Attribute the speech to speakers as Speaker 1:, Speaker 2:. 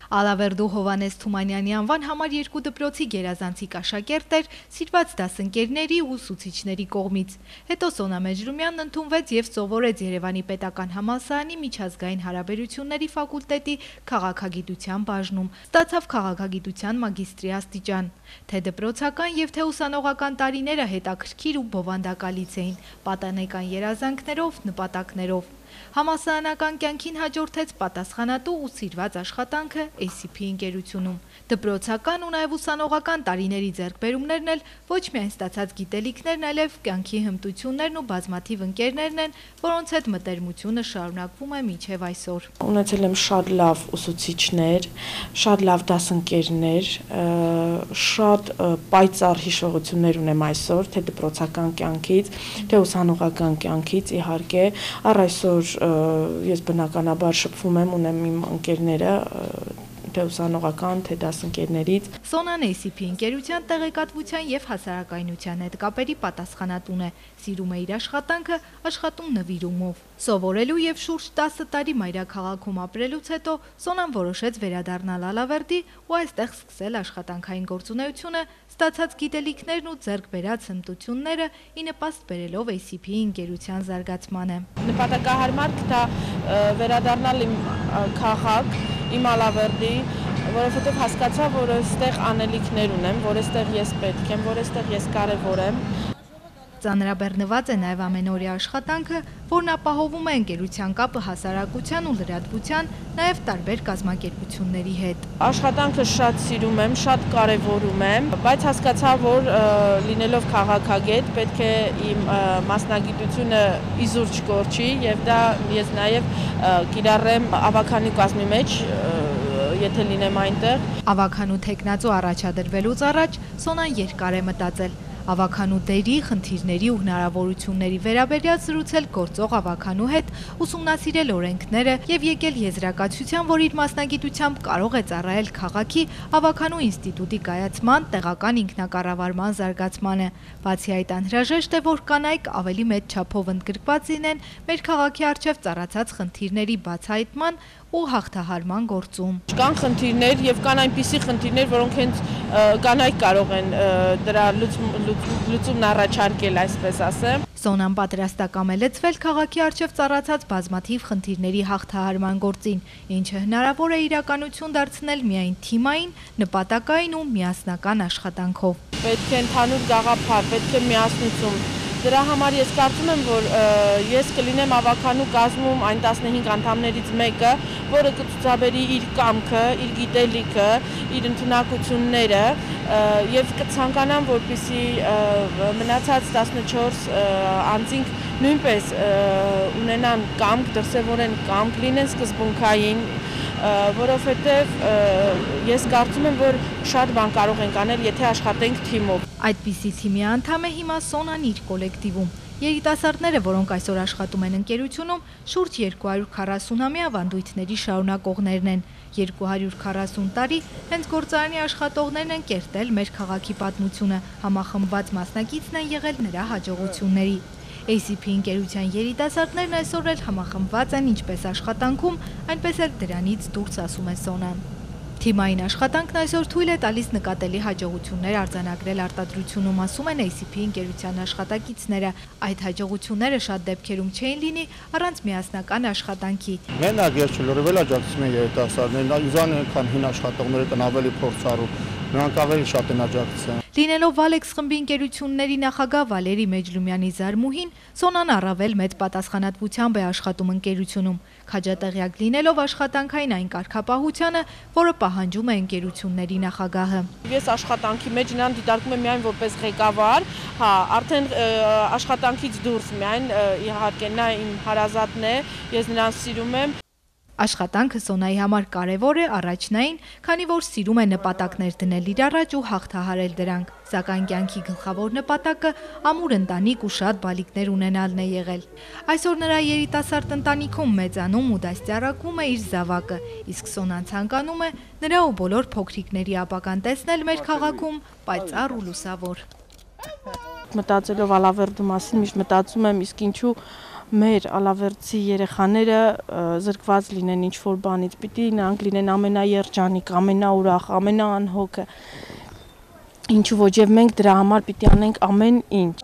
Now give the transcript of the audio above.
Speaker 1: Ալավերդու Հովանես Թումանյանի անվան համար 2 դպրոցի գերազանցիկ աշակերտ էր սիրված դասընկերների ու ուսուցիչների կողմից։ Հետո Սոնա Մեջրումյանն ընդունվեց և սովորեց Երևանի պետական համալսարանի միջազգային հարաբերությունների ֆակուլտետի քաղաքագիտության բաժնում, ստացավ քաղաքագիտության մագիստրի աստիճան։ Թե դպրոցական և թե ուսանողական տարիները հետաքրքիր ու բովանդակալից էին, պատանեկան երազանքներով, նպատակներով։ Համալսարանական կյանքին հաջորդեց պատասխանատու ու սիրված աշխատանքը ACP ընկերությունում։ Դպրոցական ու նաև ուսանողական տարիների ձեռքբերումներն էլ ոչ միայն ստացած գիտելիքներն, այլև կյանքի հմտություններն ու բազմաթիվ ընկերներն են, որոնց հետ մտերմությունը շարունակվում է մինչև այսօր։
Speaker 2: Ունեցել եմ շատ լավ ուսուցիչներ, շատ լավ դասընկերներ, շատ պայծառ հիշողություններ ունեմ այսօր, թե դպրոցական կյանքից, թե ուսանողական կյանքից, իհարկե, առ այսօր ես բնականաբար շփվում եմ, ունեմ իմ ընկերները, թե ուսանողական, թե դասընկերներից։
Speaker 1: Սոնան ACP ընկերության տեղեկատվության և հասարակայնության հետ կապերի պատասխանատուն է, սիրում է իր աշխատանքը, աշխատում նվիրումով։ Սովորելու և շուրջ 10 տարի մայրաքաղաքում ապրելուց հետո Սոնան որոշեց վերադառնալ Ալավերդի ու այստեղ սկսել աշխատանքային գործունեությունը, ստացած գիտելիքներն ու ձեռք բերած հմտությունները ի նպաստ բերելով ACP ընկերության զարգացմանը։
Speaker 2: Նպատակահարմար գտա վերադառնալ իմ քաղաք, իմ Ալավերդի, որովհետև հասկացա, որ այստեղ անելիքներ ունեմ, որ այստեղ ես պետք եմ, որ այստեղ ես կարևոր եմ։
Speaker 1: Ծանրաբեռնված է նաև ամենօրյա աշխատանքը, որն ապահովում է ընկերության կապը հասարակության ու լրատվության, նաև տարբեր կազմակերպությունների հետ։
Speaker 2: Աշխատանքը շատ սիրում եմ, շատ կարևորում եմ, բայց հասկացա, որ լինելով քաղաքագետ պետք է իմ մասնագիտությունը իզուր չկորչի և դա ես նաև կիրառեմ ավագանու կազմի մեջ, եթե լինեմ այնտեղ։
Speaker 1: Ավագանու թեկնածու առաջադրվելուց առաջ Սոնան երկար է մտածել։ Ավագանու դերի, խնդիրների ու հնարավորությունների վերաբերյալ զրուցել գործող ավագանու հետ, ուսումնասիրել օրենքները և եկել եզրակացության, որ իր մասնագիտությամբ կարող է ծառայել քաղաքի ավագանու ինստիտուտի կայացման, տեղական ինքնակառավարման զարգացմանը։ Բացի այդ, անհրաժեշտ է, որ կանայք ավելի մեծ չափով ընդգրկված լինեն մեր քաղաքի առջև ծառացած խնդիրների բացահայտման ու հաղթահարման գործում։
Speaker 2: Կան խնդիրներ և կան այնպիսի խնդիրներ, որոնք հենց կանայք կարող են դրա լուծումն առաջարկել, այսպես ասեմ։
Speaker 1: Սոնան պատրաստակամ է լցվել քաղաքի առջև ծառացած բազմաթիվ խնդիրների հաղթահարման գործին, ինչը հնարավոր է իրականություն դարձնել միայն թիմային, նպատակային ու միասնական աշխատանքով։
Speaker 2: Պետք է ընդհանուր գաղափար, պետք է միասնություն։ Դրա համար ես կարծում եմ, որ ես կլինեմ ավագանու կազմում այն 15 անդամներից մեկը, որը կցուցաբերի իր կամքը, իր գիտելիքը, իր ընդունակությունները և կցանկանամ, որպեսզի մնացած 14 անձինք նույնպես ունենան կամք, դրսևորեն կամք, լինեն սկզբունքային, որովհետև ես կարծում եմ, որ շատ բան կարող ենք անել, եթե աշխատենք թիմով։
Speaker 1: Այդպիսի թիմի անդամ է հիմա Սոնան իր կոլեկտիվում։ Երիտասարդները, որոնք այսօր աշխատում են ընկերությունում, շուրջ 240-ամյա ավանդույթների շարունակողներն են։ 240 տարի հենց գործարանի աշխատողներն են կերտել մեր քաղաքի պատմությունը, համախմբված մասնակիցն են եղել նրա հաջողությունների։ ACP ընկերության երիտասարդներն այսօր էլ համախմբված են ինչպես աշխատանքում, այնպես էլ դրանից դուրս, ասում է Սոնան։ Թիմային աշխատանքն այսօր թույլ է տալիս նկատելի հաջողություններ արձանագրել արտադրությունում, ասում են ACP ընկերության աշխատակիցները։ Այդ հաջողությունները շատ դեպքերում չէին լինի առանց միասնական աշխատանքի։
Speaker 3: Մենակ ես չլրվել աջակցում են երիտասարդներին, իզան այնքան հին աշխատողները կան ավելի փորձառու, նրանք ավելի շատ են աջակցում։
Speaker 1: Լինելով Valex խմբի ընկերությունների նախագահ Վալերի Մեջլումյանի զարմուհին, Սոնան առավել մեծ պատասխանատվությամբ է աշխատում ընկերությունում, քաջատեղյակ լինելով աշխատանքային այն կարգապահությանը, որը պահանջում է ընկերությունների նախագահը։
Speaker 2: Ես աշխատանքի մեջ նրան դիտարկում եմ միայն որպես ղեկավար, արդեն աշխատանքից դուրս միայն իհարկե նա իմ հարազատն է, ես նրան սիրում եմ։
Speaker 1: Աշխատանքը Սոնայի համար կարևոր է, առաջնային, քանի որ սիրում է նպատակներ դնել իր առաջ ու հաղթահարել դրանք, սակայն կյանքի գլխավոր նպատակը ամուր ընտանիք ու շատ բալիկներ ունենալն է եղել։ Այսօր նրա երիտասարդ ընտանիքում մեծանում ու դաստիարակվում է իր զավակը, իսկ Սոնան ցանկանում է նրա ու բոլոր փոքրիկների ապագան տեսնել մեր քաղաքում պայծառ ու լուսավոր։
Speaker 2: Մտածելով Ալավերդու մասին միշտ մտածում եմ, իսկ ինչու մեր ալավերդցի երեխաները զրկված լինեն ինչ-որ բանից, պիտի նրանք լինեն ամենաերջանիկ, ամենաուրախ, ամենաանհոգը, ինչու ոչ եւ մենք դրա համար պիտի անենք ամեն ինչ։